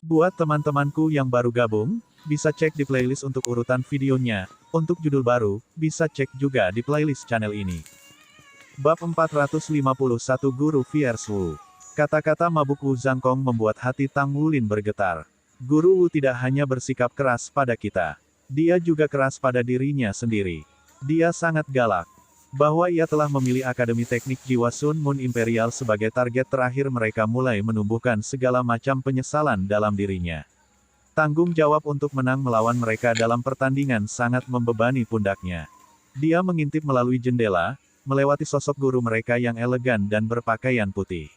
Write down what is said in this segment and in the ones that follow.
Buat teman-temanku yang baru gabung, bisa cek di playlist untuk urutan videonya. Untuk judul baru, bisa cek juga di playlist channel ini. Bab 451 Guru vs Wu. Kata-kata mabuk Wu Zhangkong membuat hati Tang Wulin bergetar. Guru Wu tidak hanya bersikap keras pada kita. Dia juga keras pada dirinya sendiri. Dia sangat galak. Bahwa ia telah memilih Akademi Teknik Jiwa Sun Moon Imperial sebagai target terakhir mereka mulai menumbuhkan segala macam penyesalan dalam dirinya. Tanggung jawab untuk menang melawan mereka dalam pertandingan sangat membebani pundaknya. Dia mengintip melalui jendela, melewati sosok guru mereka yang elegan dan berpakaian putih.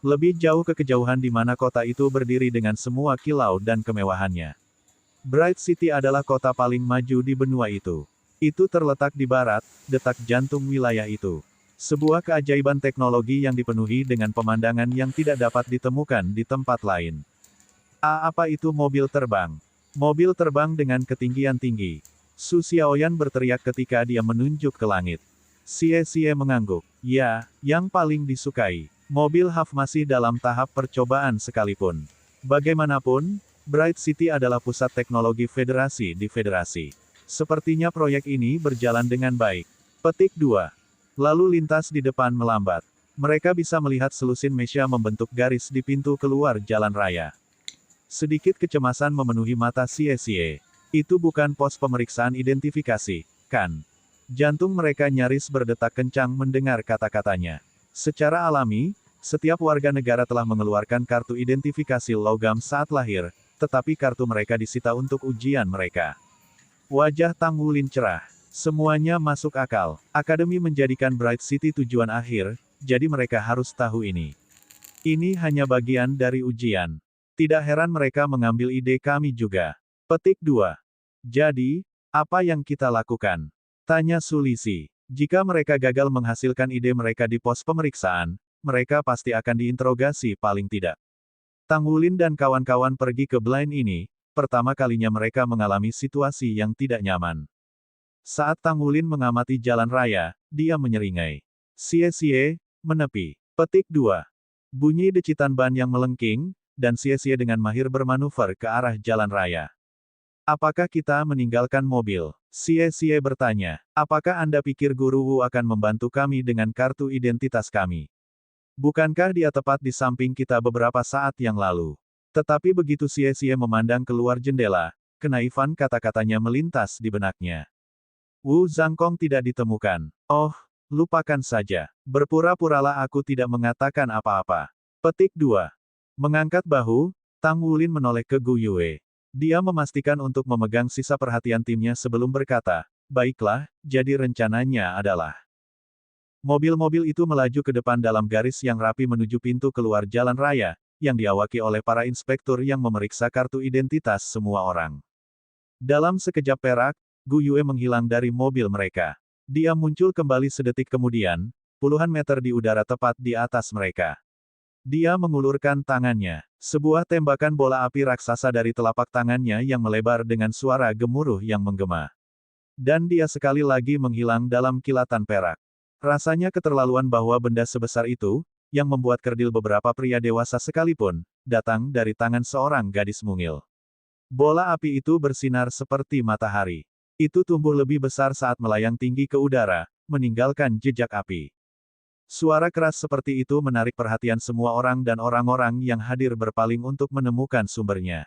Lebih jauh ke kejauhan di mana kota itu berdiri dengan semua kilau dan kemewahannya. Bright City adalah kota paling maju di benua itu. Itu terletak di barat, detak jantung wilayah itu. Sebuah keajaiban teknologi yang dipenuhi dengan pemandangan yang tidak dapat ditemukan di tempat lain. Apa itu mobil terbang? Mobil terbang dengan ketinggian tinggi. Su Xiaoyan berteriak ketika dia menunjuk ke langit. Xie mengangguk. Ya, yang paling disukai. Mobil HAF masih dalam tahap percobaan sekalipun. Bagaimanapun, Bright City adalah pusat teknologi federasi di federasi. Sepertinya proyek ini berjalan dengan baik. Petik 2. Lalu lintas di depan melambat. Mereka bisa melihat selusin Mesya membentuk garis di pintu keluar jalan raya. Sedikit kecemasan memenuhi mata Xie. Itu bukan pos pemeriksaan identifikasi, kan? Jantung mereka nyaris berdetak kencang mendengar kata-katanya. Secara alami, setiap warga negara telah mengeluarkan kartu identifikasi logam saat lahir, tetapi kartu mereka disita untuk ujian mereka. Wajah Tang Wulin cerah. Semuanya masuk akal. Akademi menjadikan Bright City tujuan akhir, jadi mereka harus tahu ini. Ini hanya bagian dari ujian. Tidak heran mereka mengambil ide kami juga. Petik 2. Jadi, apa yang kita lakukan? Tanya Sulisi. Jika mereka gagal menghasilkan ide mereka di pos pemeriksaan, mereka pasti akan diinterogasi paling tidak. Tang Wulin dan kawan-kawan pergi ke blind ini. Pertama kalinya mereka mengalami situasi yang tidak nyaman. Saat Tang Wulin mengamati jalan raya, dia menyeringai. Xie menepi. Petik 2. Bunyi decitan ban yang melengking, dan Xie dengan mahir bermanuver ke arah jalan raya. Apakah kita meninggalkan mobil? Xie bertanya. Apakah Anda pikir Guru Wu akan membantu kami dengan kartu identitas kami? Bukankah dia tepat di samping kita beberapa saat yang lalu? Tetapi begitu Xie memandang keluar jendela, kenaifan kata-katanya melintas di benaknya. Wu Zhangkong tidak ditemukan. Oh, lupakan saja. Berpura-puralah aku tidak mengatakan apa-apa. Petik 2. Mengangkat bahu, Tang Wulin menoleh ke Gu Yue. Dia memastikan untuk memegang sisa perhatian timnya sebelum berkata, baiklah, jadi rencananya adalah. Mobil-mobil itu melaju ke depan dalam garis yang rapi menuju pintu keluar jalan raya, yang diawaki oleh para inspektur yang memeriksa kartu identitas semua orang. Dalam sekejap perak, Gu Yue menghilang dari mobil mereka. Dia muncul kembali sedetik kemudian, puluhan meter di udara tepat di atas mereka. Dia mengulurkan tangannya. Sebuah tembakan bola api raksasa dari telapak tangannya yang melebar dengan suara gemuruh yang menggema. Dan dia sekali lagi menghilang dalam kilatan perak. Rasanya keterlaluan bahwa benda sebesar itu, yang membuat kerdil beberapa pria dewasa sekalipun, datang dari tangan seorang gadis mungil. Bola api itu bersinar seperti matahari. Itu tumbuh lebih besar saat melayang tinggi ke udara, meninggalkan jejak api. Suara keras seperti itu menarik perhatian semua orang dan orang-orang yang hadir berpaling untuk menemukan sumbernya.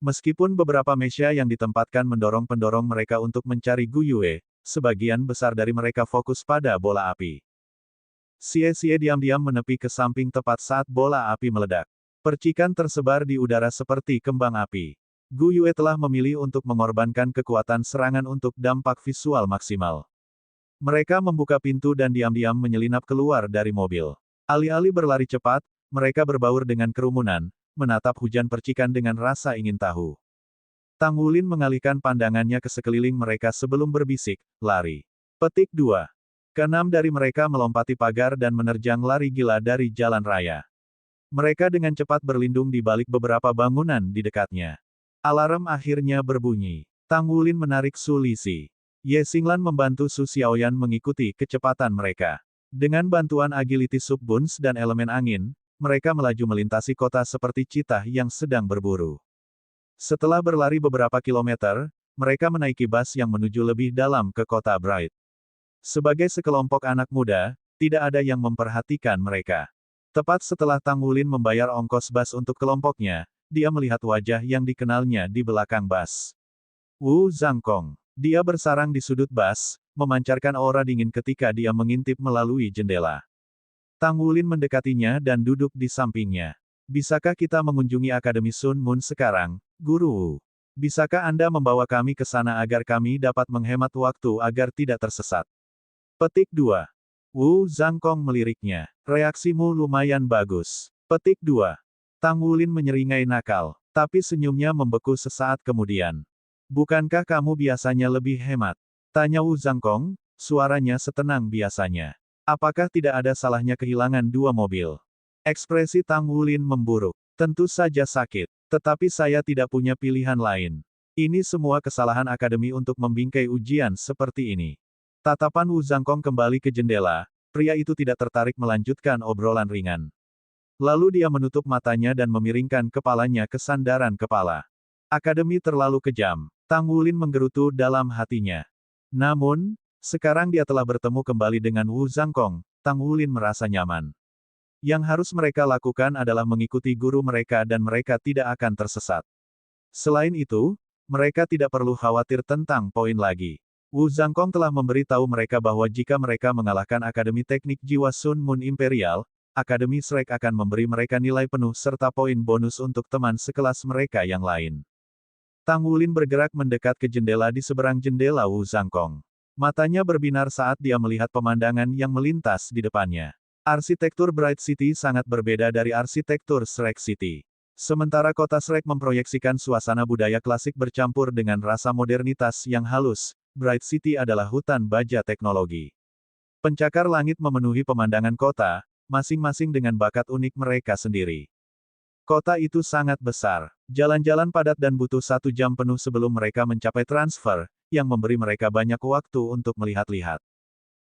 Meskipun beberapa Mesya yang ditempatkan mendorong pendorong mereka untuk mencari Gu Yue, sebagian besar dari mereka fokus pada bola api. Xie diam-diam menepi ke samping tepat saat bola api meledak. Percikan tersebar di udara seperti kembang api. Gu Yue telah memilih untuk mengorbankan kekuatan serangan untuk dampak visual maksimal. Mereka membuka pintu dan diam-diam menyelinap keluar dari mobil. Alih-alih berlari cepat, mereka berbaur dengan kerumunan, menatap hujan percikan dengan rasa ingin tahu. Tang Wulin mengalihkan pandangannya ke sekeliling mereka sebelum berbisik, lari. Petik 2. Keenam dari mereka melompati pagar dan menerjang lari gila dari jalan raya. Mereka dengan cepat berlindung di balik beberapa bangunan di dekatnya. Alarm akhirnya berbunyi. Tang Wulin menarik Su Lisi. Ye Xinglan membantu Su Xiaoyan mengikuti kecepatan mereka. Dengan bantuan agility sub-buns dan elemen angin, mereka melaju melintasi kota seperti citah yang sedang berburu. Setelah berlari beberapa kilometer, mereka menaiki bus yang menuju lebih dalam ke kota Bright. Sebagai sekelompok anak muda, tidak ada yang memperhatikan mereka. Tepat setelah Tang Wulin membayar ongkos bus untuk kelompoknya, dia melihat wajah yang dikenalnya di belakang bus. Wu Zhangkong. Dia bersarang di sudut bus, memancarkan aura dingin ketika dia mengintip melalui jendela. Tang Wulin mendekatinya dan duduk di sampingnya. Bisakah kita mengunjungi Akademi Sun Moon sekarang, Guru Wu? Bisakah Anda membawa kami ke sana agar kami dapat menghemat waktu agar tidak tersesat? Petik 2. Wu Zhangkong meliriknya. Reaksimu lumayan bagus. Petik 2. Tang Wulin menyeringai nakal, tapi senyumnya membeku sesaat kemudian. Bukankah kamu biasanya lebih hemat? Tanya Wu Zhangkong, suaranya setenang biasanya. Apakah tidak ada salahnya kehilangan 2 mobil? Ekspresi Tang Wulin memburuk. Tentu saja sakit, tetapi saya tidak punya pilihan lain. Ini semua kesalahan akademi untuk membingkai ujian seperti ini. Tatapan Wu Zhangkong kembali ke jendela, pria itu tidak tertarik melanjutkan obrolan ringan. Lalu dia menutup matanya dan memiringkan kepalanya ke sandaran kepala. Akademi terlalu kejam. Tang Wulin menggerutu dalam hatinya. Namun, sekarang dia telah bertemu kembali dengan Wu Zhangkong, Tang Wulin merasa nyaman. Yang harus mereka lakukan adalah mengikuti guru mereka dan mereka tidak akan tersesat. Selain itu, mereka tidak perlu khawatir tentang poin lagi. Wu Zhangkong telah memberitahu mereka bahwa jika mereka mengalahkan Akademi Teknik Jiwa Sun Moon Imperial, Akademi Shrek akan memberi mereka nilai penuh serta poin bonus untuk teman sekelas mereka yang lain. Tang Wulin bergerak mendekat ke jendela di seberang jendela Wu Zhangkong. Matanya berbinar saat dia melihat pemandangan yang melintas di depannya. Arsitektur Bright City sangat berbeda dari arsitektur Shrek City. Sementara kota Shrek memproyeksikan suasana budaya klasik bercampur dengan rasa modernitas yang halus, Bright City adalah hutan baja teknologi. Pencakar langit memenuhi pemandangan kota, masing-masing dengan bakat unik mereka sendiri. Kota itu sangat besar, jalan-jalan padat dan butuh 1 jam penuh sebelum mereka mencapai transfer, yang memberi mereka banyak waktu untuk melihat-lihat.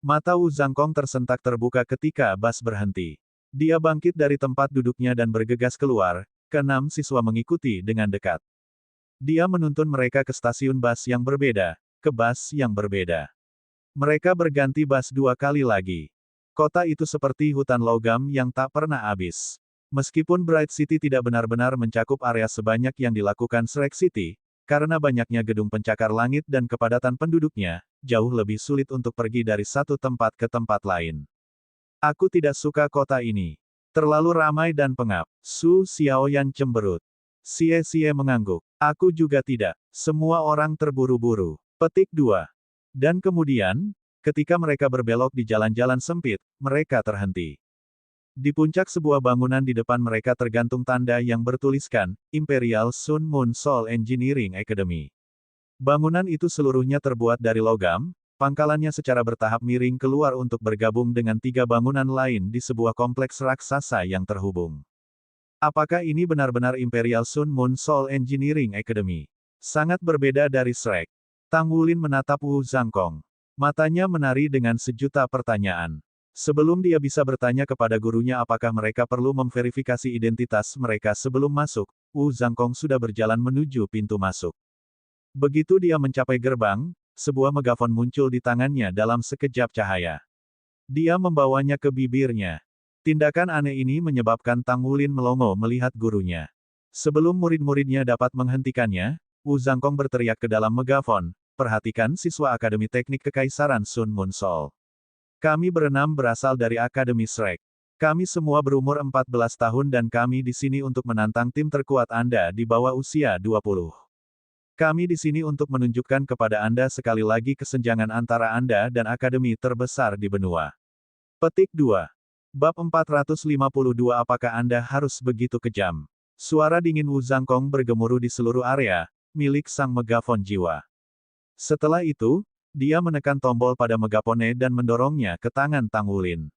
Mata Wu Zhangkong tersentak terbuka ketika bus berhenti. Dia bangkit dari tempat duduknya dan bergegas keluar, ke-6 siswa mengikuti dengan dekat. Dia menuntun mereka ke stasiun bus yang berbeda, ke bus yang berbeda. Mereka berganti bus 2 kali lagi. Kota itu seperti hutan logam yang tak pernah habis. Meskipun Bright City tidak benar-benar mencakup area sebanyak yang dilakukan Shrek City, karena banyaknya gedung pencakar langit dan kepadatan penduduknya, jauh lebih sulit untuk pergi dari satu tempat ke tempat lain. Aku tidak suka kota ini. Terlalu ramai dan pengap. Su Xiaoyan cemberut. Xie mengangguk. Aku juga tidak. Semua orang terburu-buru. Petik 2. Dan kemudian, ketika mereka berbelok di jalan-jalan sempit, mereka terhenti. Di puncak sebuah bangunan di depan mereka tergantung tanda yang bertuliskan, Imperial Sun Moon Soul Engineering Academy. Bangunan itu seluruhnya terbuat dari logam, pangkalannya secara bertahap miring keluar untuk bergabung dengan 3 bangunan lain di sebuah kompleks raksasa yang terhubung. Apakah ini benar-benar Imperial Sun Moon Soul Engineering Academy? Sangat berbeda dari Shrek. Tang Wulin menatap Wu Zhangkong. Matanya menari dengan sejuta pertanyaan. Sebelum dia bisa bertanya kepada gurunya apakah mereka perlu memverifikasi identitas mereka sebelum masuk, Wu Zhangkong sudah berjalan menuju pintu masuk. Begitu dia mencapai gerbang, sebuah megafon muncul di tangannya dalam sekejap cahaya. Dia membawanya ke bibirnya. Tindakan aneh ini menyebabkan Tang Wulin melongo melihat gurunya. Sebelum murid-muridnya dapat menghentikannya, Wu Zhangkong berteriak ke dalam megafon, perhatikan siswa Akademi Teknik Kekaisaran Sun Moon Soul. Kami berenam berasal dari Akademi Shrek. Kami semua berumur 14 tahun dan kami di sini untuk menantang tim terkuat Anda di bawah usia 20. Kami di sini untuk menunjukkan kepada Anda sekali lagi kesenjangan antara Anda dan Akademi terbesar di benua. Petik 2. Bab 452 Apakah Anda harus begitu kejam? Suara dingin Wu Zhangkong bergemuruh di seluruh area, milik sang megafon jiwa. Setelah itu, dia menekan tombol pada megafone dan mendorongnya ke tangan Tang Wulin.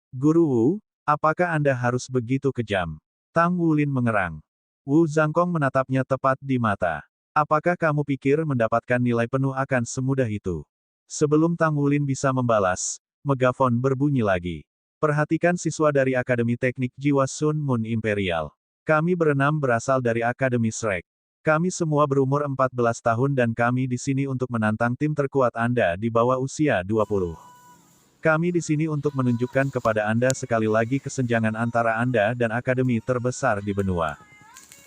Guru Wu, apakah Anda harus begitu kejam? Tang Wulin mengerang. Wu Zhangkong menatapnya tepat di mata. Apakah kamu pikir mendapatkan nilai penuh akan semudah itu? Sebelum Tang Wulin bisa membalas, megafon berbunyi lagi. Perhatikan siswa dari Akademi Teknik Jiwa Sun Moon Imperial. Kami berenam berasal dari Akademi Shrek. Kami semua berumur 14 tahun dan kami di sini untuk menantang tim terkuat Anda di bawah usia 20. Kami di sini untuk menunjukkan kepada Anda sekali lagi kesenjangan antara Anda dan akademi terbesar di benua.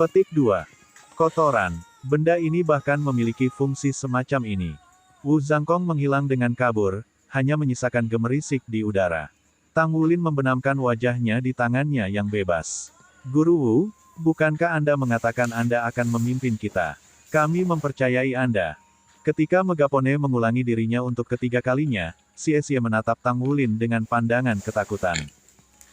Petik 2. Kotoran. Benda ini bahkan memiliki fungsi semacam ini. Wu Zhangkong menghilang dengan kabur, hanya menyisakan gemerisik di udara. Tang Wulin membenamkan wajahnya di tangannya yang bebas. Guru Wu, bukankah Anda mengatakan Anda akan memimpin kita? Kami mempercayai Anda. Ketika Megapone mengulangi dirinya untuk ketiga kalinya, Xie menatap Tang Wulin dengan pandangan ketakutan.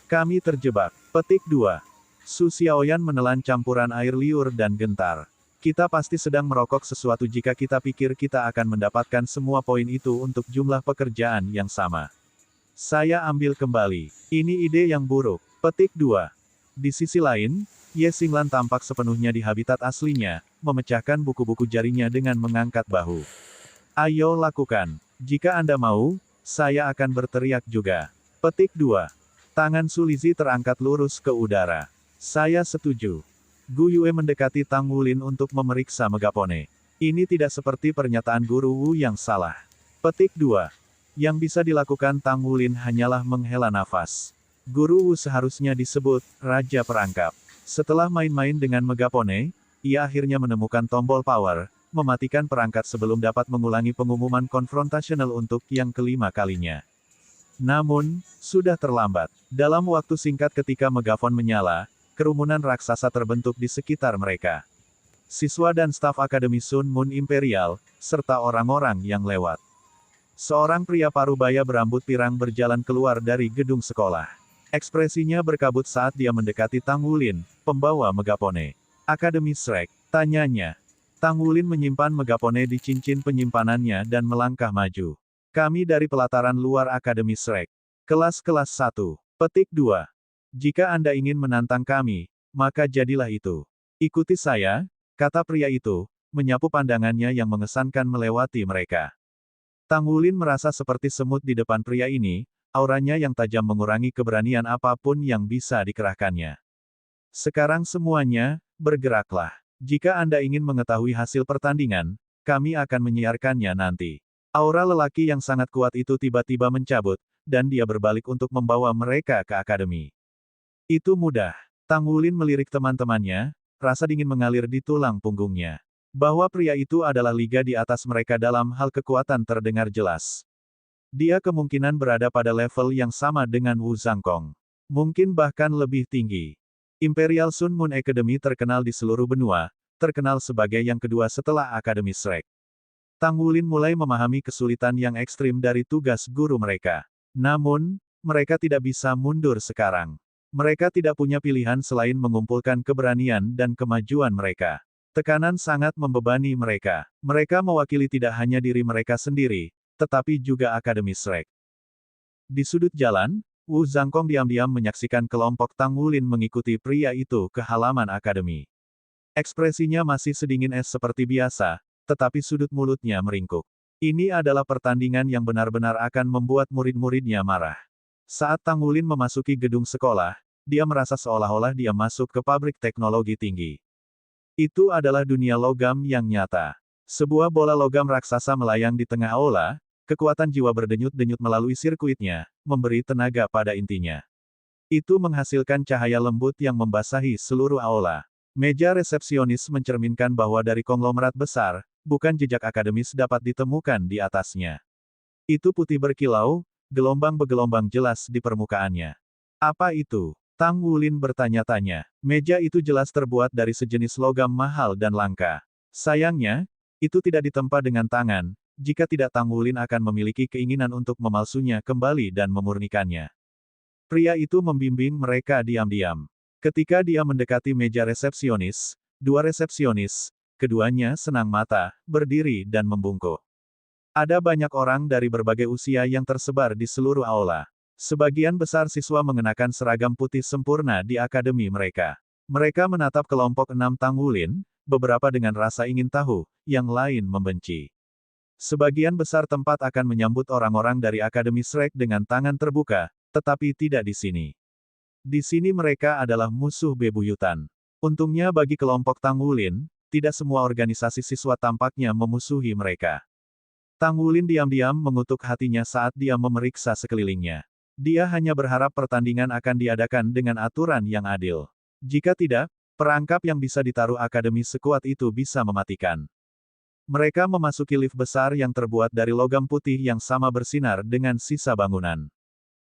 Kami terjebak. Petik 2. Su Xiaoyan menelan campuran air liur dan gentar. Kita pasti sedang merokok sesuatu jika kita pikir kita akan mendapatkan semua poin itu untuk jumlah pekerjaan yang sama. Saya ambil kembali. Ini ide yang buruk. Petik 2. Di sisi lain, Ye Xinglan tampak sepenuhnya di habitat aslinya, memecahkan buku-buku jarinya dengan mengangkat bahu. Ayo lakukan. Jika Anda mau, saya akan berteriak juga. Petik 2. Tangan Su Lizhi terangkat lurus ke udara. Saya setuju. Gu Yue mendekati Tang Wulin untuk memeriksa Megapone. Ini tidak seperti pernyataan Guru Wu yang salah. Petik 2. Yang bisa dilakukan Tang Wulin hanyalah menghela nafas. Guru Wu seharusnya disebut Raja Perangkap. Setelah main-main dengan Megapone, ia akhirnya menemukan tombol power, mematikan perangkat sebelum dapat mengulangi pengumuman konfrontasional untuk yang kelima kalinya. Namun, sudah terlambat. Dalam waktu singkat ketika megafon menyala, kerumunan raksasa terbentuk di sekitar mereka. Siswa dan staf Akademi Sun Moon Imperial, serta orang-orang yang lewat. Seorang pria parubaya berambut pirang berjalan keluar dari gedung sekolah. Ekspresinya berkabut saat dia mendekati Tang Wulin, pembawa Megapone. Akademi Shrek, tanyanya. Tang Wulin menyimpan Megapone di cincin penyimpanannya dan melangkah maju. Kami dari pelataran luar Akademi Shrek. Kelas-kelas 1. Petik 2. Jika Anda ingin menantang kami, maka jadilah itu. Ikuti saya, kata pria itu, menyapu pandangannya yang mengesankan melewati mereka. Tang Wulin merasa seperti semut di depan pria ini, auranya yang tajam mengurangi keberanian apapun yang bisa dikerahkannya. Sekarang semuanya, bergeraklah. Jika Anda ingin mengetahui hasil pertandingan, kami akan menyiarkannya nanti. Aura lelaki yang sangat kuat itu tiba-tiba mencabut, dan dia berbalik untuk membawa mereka ke akademi. Itu mudah. Tang Wulin melirik teman-temannya, rasa dingin mengalir di tulang punggungnya. Bahwa pria itu adalah liga di atas mereka dalam hal kekuatan terdengar jelas. Dia kemungkinan berada pada level yang sama dengan Wu Zhangkong. Mungkin bahkan lebih tinggi. Imperial Sun Moon Academy terkenal di seluruh benua, terkenal sebagai yang kedua setelah Akademi Shrek. Tang Wulin mulai memahami kesulitan yang ekstrim dari tugas guru mereka. Namun, mereka tidak bisa mundur sekarang. Mereka tidak punya pilihan selain mengumpulkan keberanian dan kemajuan mereka. Tekanan sangat membebani mereka. Mereka mewakili tidak hanya diri mereka sendiri, tetapi juga Akademi Shrek. Di sudut jalan, Wu Zhangkong diam-diam menyaksikan kelompok Tang Wulin mengikuti pria itu ke halaman akademi. Ekspresinya masih sedingin es seperti biasa, tetapi sudut mulutnya meringkuk. Ini adalah pertandingan yang benar-benar akan membuat murid-muridnya marah. Saat Tang Wulin memasuki gedung sekolah, dia merasa seolah-olah dia masuk ke pabrik teknologi tinggi. Itu adalah dunia logam yang nyata. Sebuah bola logam raksasa melayang di tengah aula, kekuatan jiwa berdenyut-denyut melalui sirkuitnya, memberi tenaga pada intinya. Itu menghasilkan cahaya lembut yang membasahi seluruh aula. Meja resepsionis mencerminkan bahwa dari konglomerat besar, bukan jejak akademis dapat ditemukan di atasnya. Itu putih berkilau, gelombang bergelombang jelas di permukaannya. Apa itu? Tang Wulin bertanya-tanya. Meja itu jelas terbuat dari sejenis logam mahal dan langka. Sayangnya, itu tidak ditempa dengan tangan. Jika tidak Tang Wulin akan memiliki keinginan untuk memalsunya kembali dan memurnikannya. Pria itu membimbing mereka diam-diam. Ketika dia mendekati meja resepsionis, dua resepsionis, keduanya senang mata, berdiri dan membungkuk. Ada banyak orang dari berbagai usia yang tersebar di seluruh aula. Sebagian besar siswa mengenakan seragam putih sempurna di akademi mereka. Mereka menatap kelompok 6 Tang Wulin, beberapa dengan rasa ingin tahu, yang lain membenci. Sebagian besar tempat akan menyambut orang-orang dari Akademi Shrek dengan tangan terbuka, tetapi tidak di sini. Di sini mereka adalah musuh bebuyutan. Untungnya bagi kelompok Tang Wulin, tidak semua organisasi siswa tampaknya memusuhi mereka. Tang Wulin diam-diam mengutuk hatinya saat dia memeriksa sekelilingnya. Dia hanya berharap pertandingan akan diadakan dengan aturan yang adil. Jika tidak, perangkap yang bisa ditaruh akademi sekuat itu bisa mematikan. Mereka memasuki lift besar yang terbuat dari logam putih yang sama bersinar dengan sisa bangunan.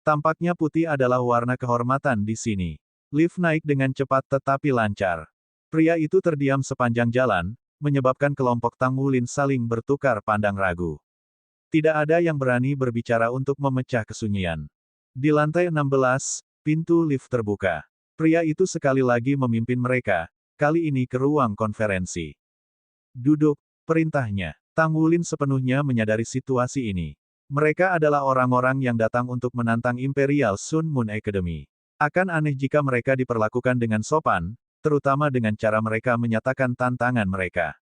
Tampaknya putih adalah warna kehormatan di sini. Lift naik dengan cepat tetapi lancar. Pria itu terdiam sepanjang jalan, menyebabkan kelompok Tang Wulin saling bertukar pandang ragu. Tidak ada yang berani berbicara untuk memecah kesunyian. Di lantai 16, pintu lift terbuka. Pria itu sekali lagi memimpin mereka, kali ini ke ruang konferensi. Duduk, perintahnya. Tang Wulin sepenuhnya menyadari situasi ini. Mereka adalah orang-orang yang datang untuk menantang Imperial Sun Moon Academy. Akan aneh jika mereka diperlakukan dengan sopan, terutama dengan cara mereka menyatakan tantangan mereka.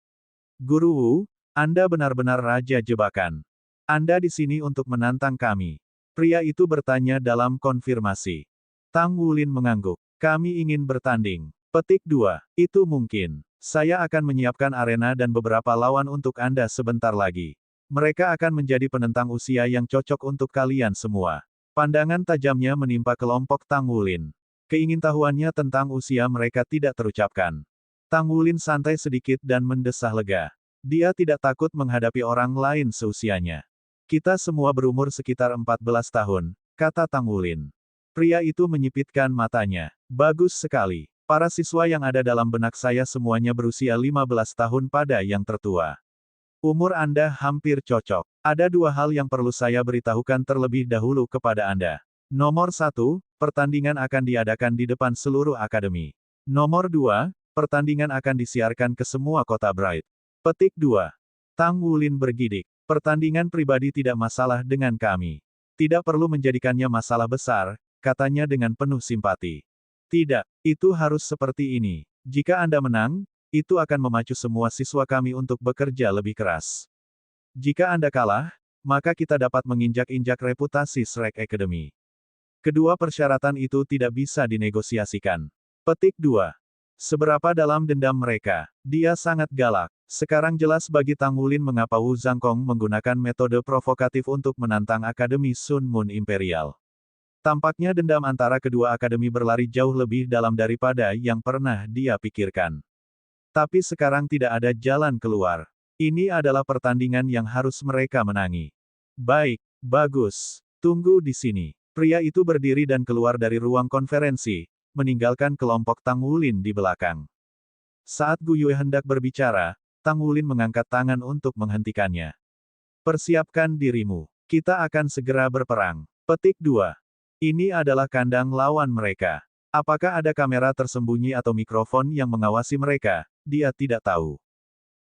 Guru Wu, Anda benar-benar raja jebakan. Anda di sini untuk menantang kami. Pria itu bertanya dalam konfirmasi. Tang Wulin mengangguk. Kami ingin bertanding. Petik 2. Itu mungkin. Saya akan menyiapkan arena dan beberapa lawan untuk Anda sebentar lagi. Mereka akan menjadi penentang usia yang cocok untuk kalian semua. Pandangan tajamnya menimpa kelompok Tang Wulin. Keingintahuannya tentang usia mereka tidak terucapkan. Tang Wulin santai sedikit dan mendesah lega. Dia tidak takut menghadapi orang lain seusianya. Kita semua berumur sekitar 14 tahun, kata Tang Wulin. Pria itu menyipitkan matanya. Bagus sekali. Para siswa yang ada dalam benak saya semuanya berusia 15 tahun pada yang tertua. Umur Anda hampir cocok. Ada dua hal yang perlu saya beritahukan terlebih dahulu kepada Anda. Nomor 1, pertandingan akan diadakan di depan seluruh akademi. Nomor 2, pertandingan akan disiarkan ke semua kota Bright. Petik 2. Tang Wulin bergidik. Pertandingan pribadi tidak masalah dengan kami. Tidak perlu menjadikannya masalah besar, katanya dengan penuh simpati. Tidak, itu harus seperti ini. Jika Anda menang, itu akan memacu semua siswa kami untuk bekerja lebih keras. Jika Anda kalah, maka kita dapat menginjak-injak reputasi Shrek Academy. Kedua persyaratan itu tidak bisa dinegosiasikan. Petik 2. Seberapa dalam dendam mereka? Dia sangat galak. Sekarang jelas bagi Tang Wulin mengapa Wu Zhangkong menggunakan metode provokatif untuk menantang Akademi Sun Moon Imperial. Tampaknya dendam antara kedua akademi berlari jauh lebih dalam daripada yang pernah dia pikirkan. Tapi sekarang tidak ada jalan keluar. Ini adalah pertandingan yang harus mereka menangi. Baik, bagus. Tunggu di sini. Pria itu berdiri dan keluar dari ruang konferensi, meninggalkan kelompok Tang Wulin di belakang. Saat Gu Yue hendak berbicara, Tang Wulin mengangkat tangan untuk menghentikannya. Persiapkan dirimu. Kita akan segera berperang. Petik 2. Ini adalah kandang lawan mereka. Apakah ada kamera tersembunyi atau mikrofon yang mengawasi mereka? Dia tidak tahu.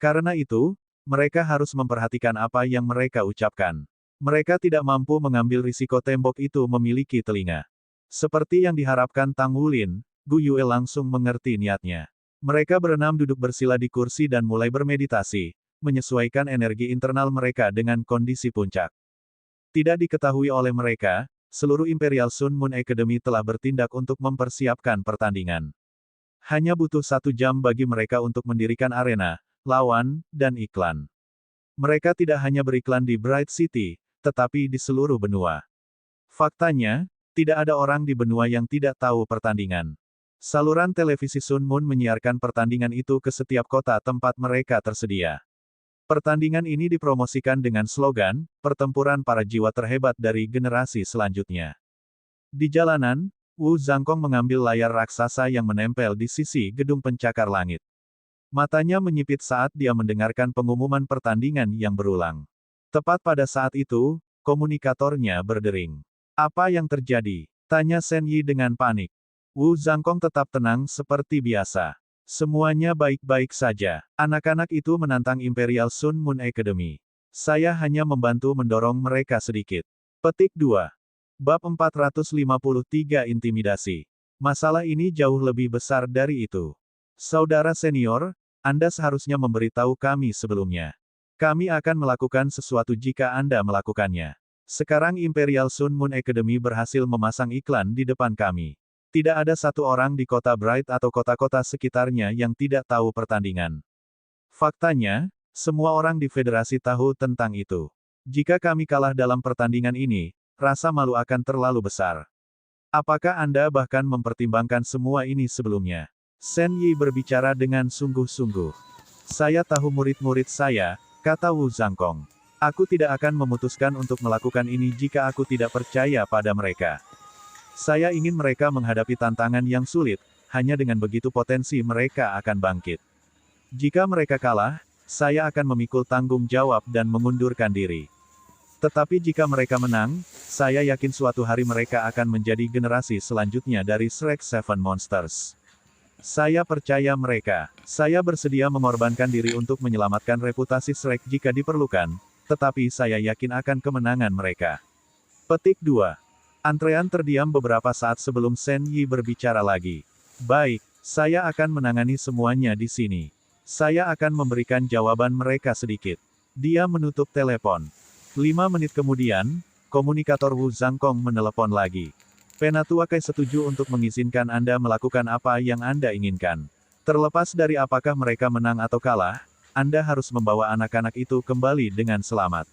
Karena itu, mereka harus memperhatikan apa yang mereka ucapkan. Mereka tidak mampu mengambil risiko tembok itu memiliki telinga. Seperti yang diharapkan Tang Wulin, Gu Yue langsung mengerti niatnya. Mereka berenam duduk bersila di kursi dan mulai bermeditasi, menyesuaikan energi internal mereka dengan kondisi puncak. Tidak diketahui oleh mereka, seluruh Imperial Sun Moon Academy telah bertindak untuk mempersiapkan pertandingan. Hanya butuh 1 jam bagi mereka untuk mendirikan arena, lawan, dan iklan. Mereka tidak hanya beriklan di Bright City, tetapi di seluruh benua. Faktanya, tidak ada orang di benua yang tidak tahu pertandingan. Saluran televisi Sun Moon menyiarkan pertandingan itu ke setiap kota tempat mereka tersedia. Pertandingan ini dipromosikan dengan slogan, pertempuran para jiwa terhebat dari generasi selanjutnya. Di jalanan, Wu Zhangkong mengambil layar raksasa yang menempel di sisi gedung pencakar langit. Matanya menyipit saat dia mendengarkan pengumuman pertandingan yang berulang. Tepat pada saat itu, komunikatornya berdering. Apa yang terjadi? Tanya Shen Yi dengan panik. Wu Zhangkong tetap tenang seperti biasa. Semuanya baik-baik saja. Anak-anak itu menantang Imperial Sun Moon Academy. Saya hanya membantu mendorong mereka sedikit. Petik 2. Bab 453 Intimidasi. Masalah ini jauh lebih besar dari itu. Saudara senior, Anda seharusnya memberitahu kami sebelumnya. Kami akan melakukan sesuatu jika Anda melakukannya. Sekarang Imperial Sun Moon Academy berhasil memasang iklan di depan kami. Tidak ada satu orang di kota Bright atau kota-kota sekitarnya yang tidak tahu pertandingan. Faktanya, semua orang di federasi tahu tentang itu. Jika kami kalah dalam pertandingan ini, rasa malu akan terlalu besar. Apakah Anda bahkan mempertimbangkan semua ini sebelumnya? Shen Yi berbicara dengan sungguh-sungguh. Saya tahu murid-murid saya, kata Wu Zhangkong. Aku tidak akan memutuskan untuk melakukan ini jika aku tidak percaya pada mereka. Saya ingin mereka menghadapi tantangan yang sulit, hanya dengan begitu potensi mereka akan bangkit. Jika mereka kalah, saya akan memikul tanggung jawab dan mengundurkan diri. Tetapi jika mereka menang, saya yakin suatu hari mereka akan menjadi generasi selanjutnya dari Shrek Seven Monsters. Saya percaya mereka. Saya bersedia mengorbankan diri untuk menyelamatkan reputasi Shrek jika diperlukan, tetapi saya yakin akan kemenangan mereka. Petik 2. Antrean terdiam beberapa saat sebelum Shen Yi berbicara lagi. Baik, saya akan menangani semuanya di sini. Saya akan memberikan jawaban mereka sedikit. Dia menutup telepon. 5 menit kemudian, komunikator Wu Zhangkong menelepon lagi. Penatua Kai setuju untuk mengizinkan Anda melakukan apa yang Anda inginkan. Terlepas dari apakah mereka menang atau kalah, Anda harus membawa anak-anak itu kembali dengan selamat.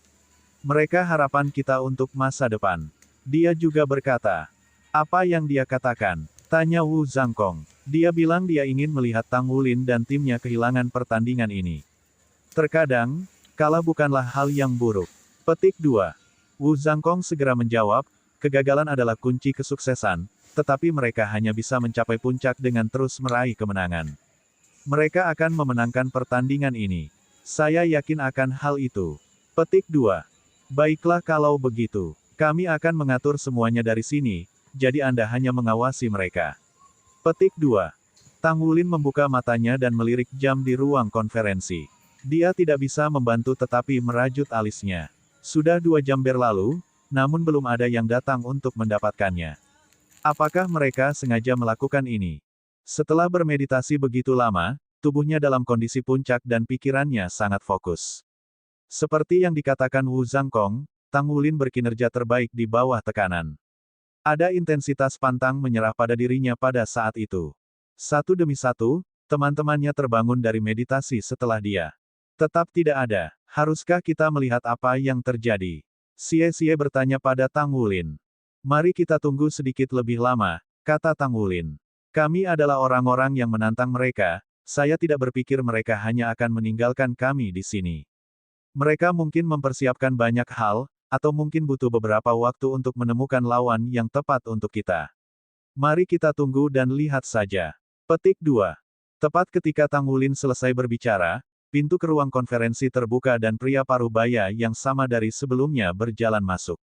Mereka harapan kita untuk masa depan. Dia juga berkata, apa yang dia katakan? Tanya Wu Zhangkong. Dia bilang dia ingin melihat Tang Wulin dan timnya kehilangan pertandingan ini. Terkadang, kalah bukanlah hal yang buruk. Petik 2. Wu Zhangkong segera menjawab, kegagalan adalah kunci kesuksesan, tetapi mereka hanya bisa mencapai puncak dengan terus meraih kemenangan. Mereka akan memenangkan pertandingan ini. Saya yakin akan hal itu. Petik 2. Baiklah kalau begitu. Kami akan mengatur semuanya dari sini, jadi Anda hanya mengawasi mereka. Petik 2. Tang Wulin membuka matanya dan melirik jam di ruang konferensi. Dia tidak bisa membantu tetapi merajut alisnya. Sudah 2 jam berlalu, namun belum ada yang datang untuk mendapatkannya. Apakah mereka sengaja melakukan ini? Setelah bermeditasi begitu lama, tubuhnya dalam kondisi puncak dan pikirannya sangat fokus. Seperti yang dikatakan Wu Zhangkong, Tang Wulin berkinerja terbaik di bawah tekanan. Ada intensitas pantang menyerah pada dirinya pada saat itu. Satu demi satu, teman-temannya terbangun dari meditasi setelah dia. Tetap tidak ada. Haruskah kita melihat apa yang terjadi? Xie bertanya pada Tang Wulin. Mari kita tunggu sedikit lebih lama, kata Tang Wulin. Kami adalah orang-orang yang menantang mereka, saya tidak berpikir mereka hanya akan meninggalkan kami di sini. Mereka mungkin mempersiapkan banyak hal, atau mungkin butuh beberapa waktu untuk menemukan lawan yang tepat untuk kita. Mari kita tunggu dan lihat saja. Petik 2. Tepat ketika Tang Wulin selesai berbicara, pintu ke ruang konferensi terbuka dan pria parubaya yang sama dari sebelumnya berjalan masuk.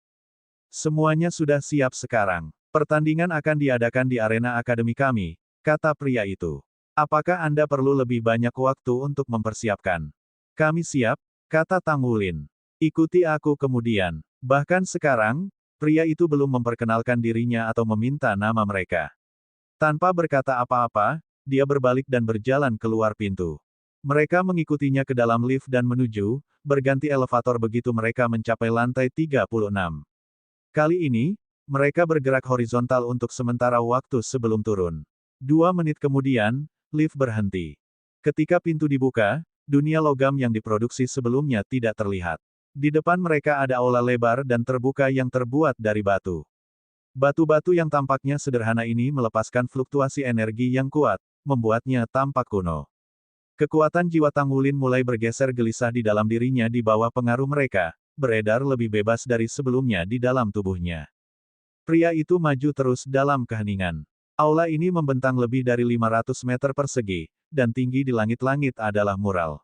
Semuanya sudah siap sekarang. Pertandingan akan diadakan di arena akademi kami, kata pria itu. Apakah Anda perlu lebih banyak waktu untuk mempersiapkan? Kami siap, kata Tang Wulin. Ikuti aku kemudian. Bahkan sekarang, pria itu belum memperkenalkan dirinya atau meminta nama mereka. Tanpa berkata apa-apa, dia berbalik dan berjalan keluar pintu. Mereka mengikutinya ke dalam lift dan menuju, berganti elevator begitu mereka mencapai lantai 36. Kali ini, mereka bergerak horizontal untuk sementara waktu sebelum turun. 2 menit kemudian, lift berhenti. Ketika pintu dibuka, dunia logam yang diproduksi sebelumnya tidak terlihat. Di depan mereka ada aula lebar dan terbuka yang terbuat dari batu. Batu-batu yang tampaknya sederhana ini melepaskan fluktuasi energi yang kuat, membuatnya tampak kuno. Kekuatan jiwa Tang Wulin mulai bergeser gelisah di dalam dirinya di bawah pengaruh mereka, beredar lebih bebas dari sebelumnya di dalam tubuhnya. Pria itu maju terus dalam keheningan. Aula ini membentang lebih dari 500 meter persegi, dan tinggi di langit-langit adalah mural.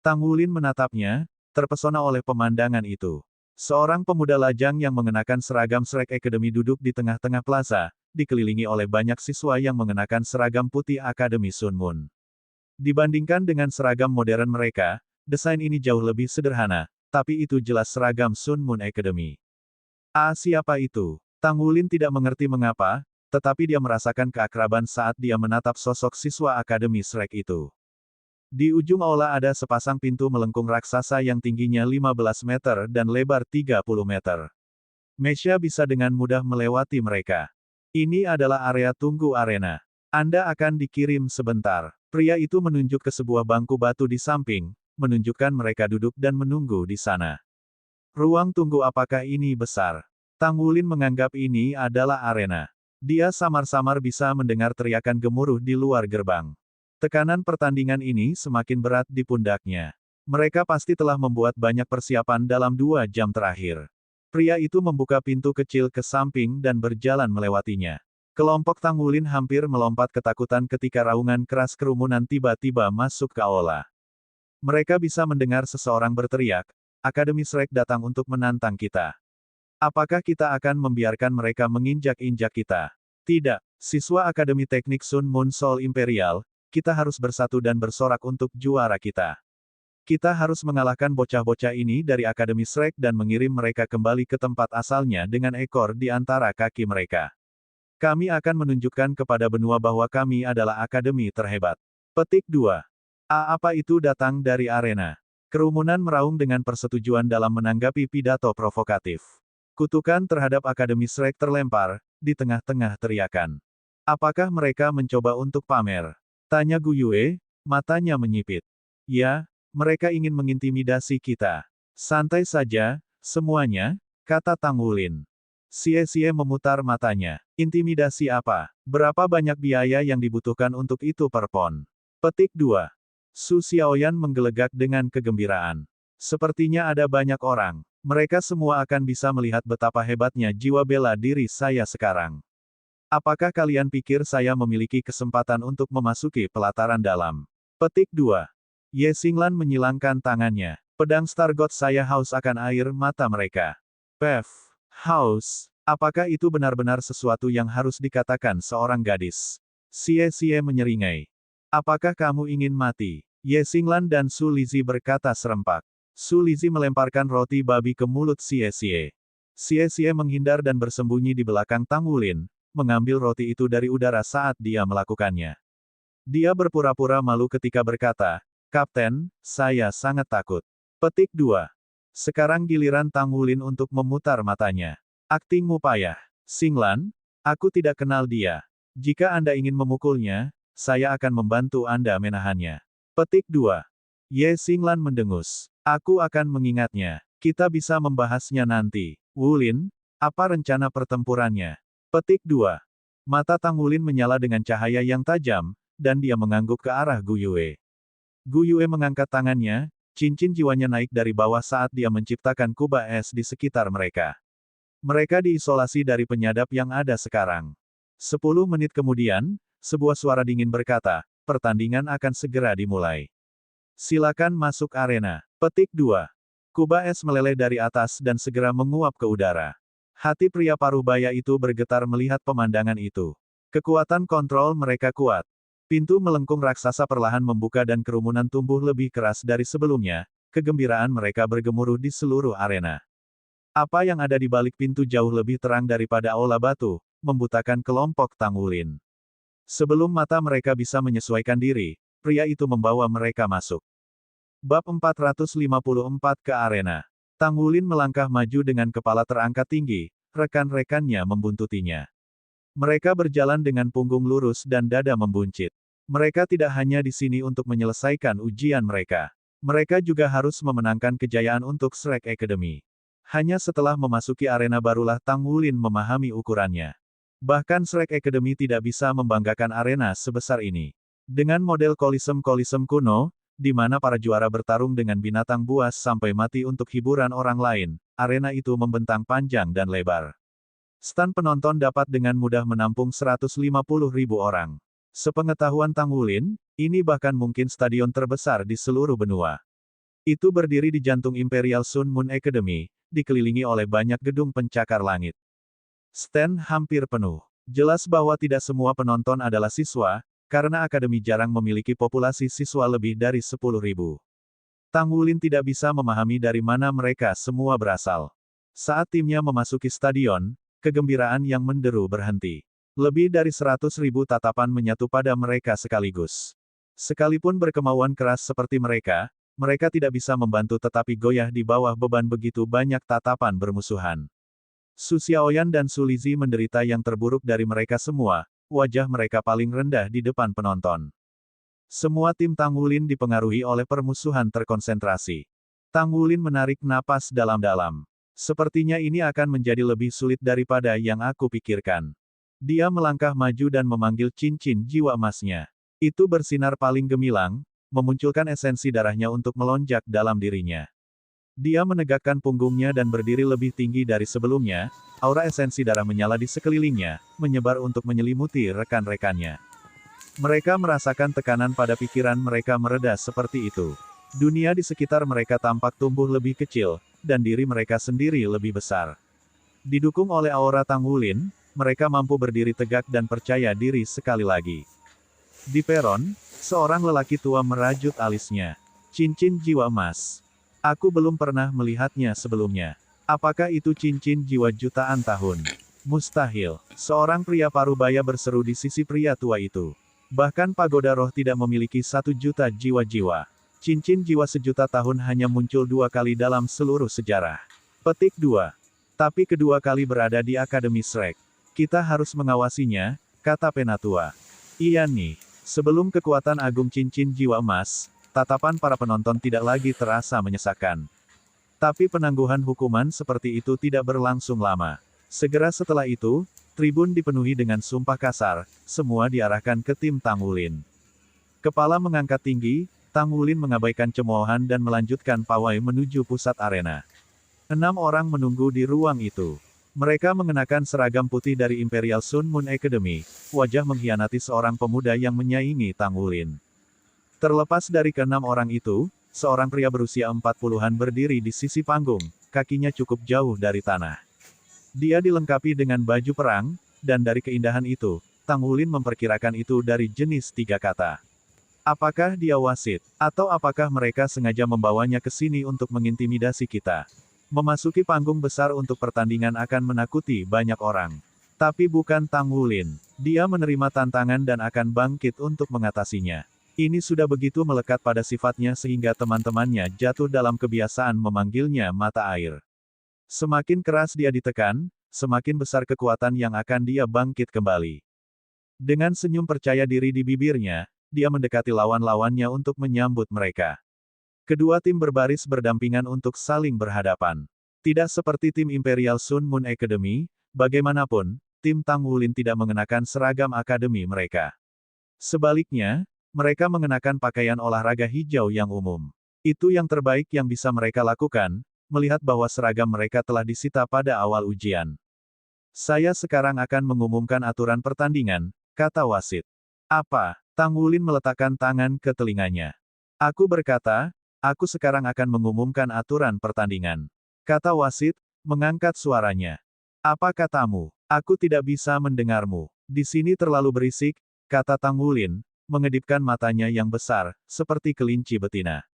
Tang Wulin menatapnya, terpesona oleh pemandangan itu. Seorang pemuda lajang yang mengenakan seragam Shrek Academy duduk di tengah-tengah plaza, dikelilingi oleh banyak siswa yang mengenakan seragam putih Akademi Sun Moon. Dibandingkan dengan seragam modern mereka, desain ini jauh lebih sederhana, tapi itu jelas seragam Sun Moon Academy. Siapa itu? Tang Wulin tidak mengerti mengapa, tetapi dia merasakan keakraban saat dia menatap sosok siswa Akademi Shrek itu. Di ujung aula ada sepasang pintu melengkung raksasa yang tingginya 15 meter dan lebar 30 meter. Mesha bisa dengan mudah melewati mereka. Ini adalah area tunggu arena. Anda akan dikirim sebentar. Pria itu menunjuk ke sebuah bangku batu di samping, menunjukkan mereka duduk dan menunggu di sana. Ruang tunggu apakah ini besar? Tang Wulin menganggap ini adalah arena. Dia samar-samar bisa mendengar teriakan gemuruh di luar gerbang. Tekanan pertandingan ini semakin berat di pundaknya. Mereka pasti telah membuat banyak persiapan dalam 2 jam terakhir. Pria itu membuka pintu kecil ke samping dan berjalan melewatinya. Kelompok Tang Wulin hampir melompat ketakutan ketika raungan keras kerumunan tiba-tiba masuk ke aula. Mereka bisa mendengar seseorang berteriak, Akademi Shrek datang untuk menantang kita. Apakah kita akan membiarkan mereka menginjak-injak kita? Tidak, siswa Akademi Teknik Sun Moon Soul Imperial, kita harus bersatu dan bersorak untuk juara kita. Kita harus mengalahkan bocah-bocah ini dari Akademi Shrek dan mengirim mereka kembali ke tempat asalnya dengan ekor di antara kaki mereka. Kami akan menunjukkan kepada benua bahwa kami adalah akademi terhebat. Petik 2. Apa itu datang dari arena? Kerumunan meraung dengan persetujuan dalam menanggapi pidato provokatif. Kutukan terhadap Akademi Shrek terlempar, di tengah-tengah teriakan. Apakah mereka mencoba untuk pamer? Tanya Gu Yue, matanya menyipit. Ya, mereka ingin mengintimidasi kita. Santai saja, semuanya, kata Tang Wulin. Xie memutar matanya. Intimidasi apa? Berapa banyak biaya yang dibutuhkan untuk itu per pon? Petik 2. Su Xiaoyan menggelegak dengan kegembiraan. Sepertinya ada banyak orang. Mereka semua akan bisa melihat betapa hebatnya jiwa bela diri saya sekarang. Apakah kalian pikir saya memiliki kesempatan untuk memasuki pelataran dalam? Petik 2. Ye Xinglan menyilangkan tangannya. Pedang Star God saya haus akan air mata mereka. Pef. Haus. Apakah itu benar-benar sesuatu yang harus dikatakan seorang gadis? Xie menyeringai. Apakah kamu ingin mati? Ye Xinglan dan Su Lizhi berkata serempak. Su Lizhi melemparkan roti babi ke mulut Xie. Xie menghindar dan bersembunyi di belakang Tang Wulin, mengambil roti itu dari udara saat dia melakukannya. Dia berpura-pura malu ketika berkata, Kapten, saya sangat takut. Petik 2. Sekarang giliran Tang Wulin untuk memutar matanya. Aktingmu payah. Xinglan, aku tidak kenal dia. Jika Anda ingin memukulnya, saya akan membantu Anda menahannya. Petik 2. Ye Xinglan mendengus. Aku akan mengingatnya. Kita bisa membahasnya nanti. Wulin, apa rencana pertempurannya? Petik 2. Mata Tang Wulin menyala dengan cahaya yang tajam, dan dia mengangguk ke arah Gu Yue. Gu Yue mengangkat tangannya, cincin jiwanya naik dari bawah saat dia menciptakan kubah es di sekitar mereka. Mereka diisolasi dari penyadap yang ada sekarang. 10 menit kemudian, sebuah suara dingin berkata, pertandingan akan segera dimulai. Silakan masuk arena. Petik 2. Kubah es meleleh dari atas dan segera menguap ke udara. Hati pria paruh baya itu bergetar melihat pemandangan itu. Kekuatan kontrol mereka kuat. Pintu melengkung raksasa perlahan membuka dan kerumunan tumbuh lebih keras dari sebelumnya, kegembiraan mereka bergemuruh di seluruh arena. Apa yang ada di balik pintu jauh lebih terang daripada aula batu, membutakan kelompok Tang Wulin. Sebelum mata mereka bisa menyesuaikan diri, pria itu membawa mereka masuk. Bab 454 ke arena. Tang Wulin melangkah maju dengan kepala terangkat tinggi, rekan-rekannya membuntutinya. Mereka berjalan dengan punggung lurus dan dada membuncit. Mereka tidak hanya di sini untuk menyelesaikan ujian mereka. Mereka juga harus memenangkan kejayaan untuk Shrek Academy. Hanya setelah memasuki arena barulah Tang Wulin memahami ukurannya. Bahkan Shrek Academy tidak bisa membanggakan arena sebesar ini. Dengan model kolisem-kolisem kuno, di mana para juara bertarung dengan binatang buas sampai mati untuk hiburan orang lain, arena itu membentang panjang dan lebar. Stan penonton dapat dengan mudah menampung 150.000 orang. Sepengetahuan Tang Wulin, ini bahkan mungkin stadion terbesar di seluruh benua. Itu berdiri di jantung Imperial Sun Moon Academy, dikelilingi oleh banyak gedung pencakar langit. Stand hampir penuh. Jelas bahwa tidak semua penonton adalah siswa, karena akademi jarang memiliki populasi siswa lebih dari 10.000. Tang Wulin tidak bisa memahami dari mana mereka semua berasal. Saat timnya memasuki stadion, kegembiraan yang menderu berhenti. Lebih dari 100.000 tatapan menyatu pada mereka sekaligus. Sekalipun berkemauan keras seperti mereka, mereka tidak bisa membantu tetapi goyah di bawah beban begitu banyak tatapan bermusuhan. Su Xiaoyan dan Su Lizhi menderita yang terburuk dari mereka semua, wajah mereka paling rendah di depan penonton. Semua tim Tang Wulin dipengaruhi oleh permusuhan terkonsentrasi. Tang Wulin menarik napas dalam-dalam. Sepertinya ini akan menjadi lebih sulit daripada yang aku pikirkan. Dia melangkah maju dan memanggil cincin jiwa emasnya. Itu bersinar paling gemilang, memunculkan esensi darahnya untuk melonjak dalam dirinya. Dia menegakkan punggungnya dan berdiri lebih tinggi dari sebelumnya, aura esensi darah menyala di sekelilingnya, menyebar untuk menyelimuti rekan-rekannya. Mereka merasakan tekanan pada pikiran mereka mereda seperti itu. Dunia di sekitar mereka tampak tumbuh lebih kecil, dan diri mereka sendiri lebih besar. Didukung oleh aura Tang Wulin, mereka mampu berdiri tegak dan percaya diri sekali lagi. Di peron, seorang lelaki tua merajut alisnya. Cincin jiwa emas. Aku belum pernah melihatnya sebelumnya. Apakah itu cincin jiwa jutaan tahun? Mustahil. Seorang pria parubaya berseru di sisi pria tua itu. Bahkan pagoda roh tidak memiliki 1 juta jiwa-jiwa. Cincin jiwa sejuta tahun hanya muncul 2 kali dalam seluruh sejarah. Petik 2. Tapi kedua kali berada di Akademi Shrek. Kita harus mengawasinya, kata Penatua. Iya nih. Sebelum kekuatan agung cincin jiwa emas, tatapan para penonton tidak lagi terasa menyesakan. Tapi penangguhan hukuman seperti itu tidak berlangsung lama. Segera setelah itu, tribun dipenuhi dengan sumpah kasar, semua diarahkan ke tim Tang Wulin. Kepala mengangkat tinggi, Tang Wulin mengabaikan cemoohan dan melanjutkan pawai menuju pusat arena. 6 orang menunggu di ruang itu. Mereka mengenakan seragam putih dari Imperial Sun Moon Academy, wajah mengkhianati seorang pemuda yang menyaingi Tang Wulin. Terlepas dari ke-6 orang itu, seorang pria berusia 40-an berdiri di sisi panggung, kakinya cukup jauh dari tanah. Dia dilengkapi dengan baju perang, dan dari keindahan itu, Tang Wulin memperkirakan itu dari jenis 3 kata. Apakah dia wasit? Atau apakah mereka sengaja membawanya ke sini untuk mengintimidasi kita? Memasuki panggung besar untuk pertandingan akan menakuti banyak orang. Tapi bukan Tang Wulin. Dia menerima tantangan dan akan bangkit untuk mengatasinya. Ini sudah begitu melekat pada sifatnya sehingga teman-temannya jatuh dalam kebiasaan memanggilnya mata air. Semakin keras dia ditekan, semakin besar kekuatan yang akan dia bangkit kembali. Dengan senyum percaya diri di bibirnya, dia mendekati lawan-lawannya untuk menyambut mereka. Kedua tim berbaris berdampingan untuk saling berhadapan. Tidak seperti tim Imperial Sun Moon Academy, bagaimanapun, tim Tang Wulin tidak mengenakan seragam akademi mereka. Sebaliknya, mereka mengenakan pakaian olahraga hijau yang umum. Itu yang terbaik yang bisa mereka lakukan, melihat bahwa seragam mereka telah disita pada awal ujian. Saya sekarang akan mengumumkan aturan pertandingan, kata wasit. Apa? Tang Wulin meletakkan tangan ke telinganya. Aku berkata, aku sekarang akan mengumumkan aturan pertandingan. Kata wasit, mengangkat suaranya. Apa katamu? Aku tidak bisa mendengarmu. Di sini terlalu berisik, kata Tang Wulin, mengedipkan matanya yang besar, seperti kelinci betina.